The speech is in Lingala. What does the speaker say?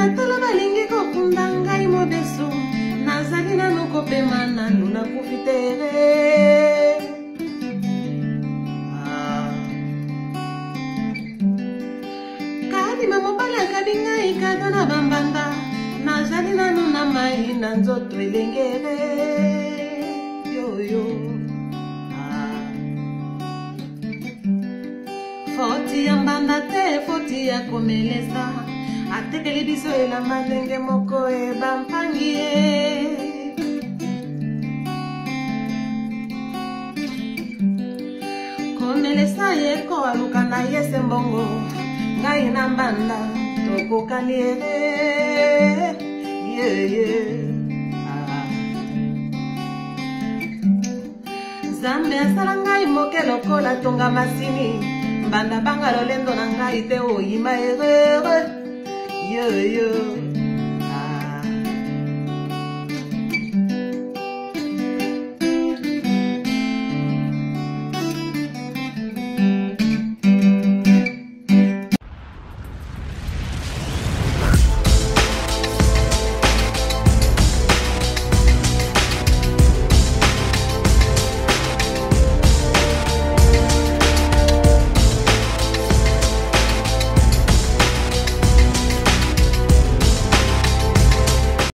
natala balingi kokunda ngai mobeso nazali nano kopema nanu na kufitere kadima mobali akabi ngai kado na bambanda nazali nanu na mai na nzoto elengere yoyo foti ya mbanda te foti ya komelesa atekeli biso elamba ndenge moko ebampangi ye komelesa ye ko aluka na ye sembongo ngai na mbanda tokokani ere yeye Nzambe asala ngai moke lokola tonga masini mbanda banga lolendo na ngai te oyima erere yo yo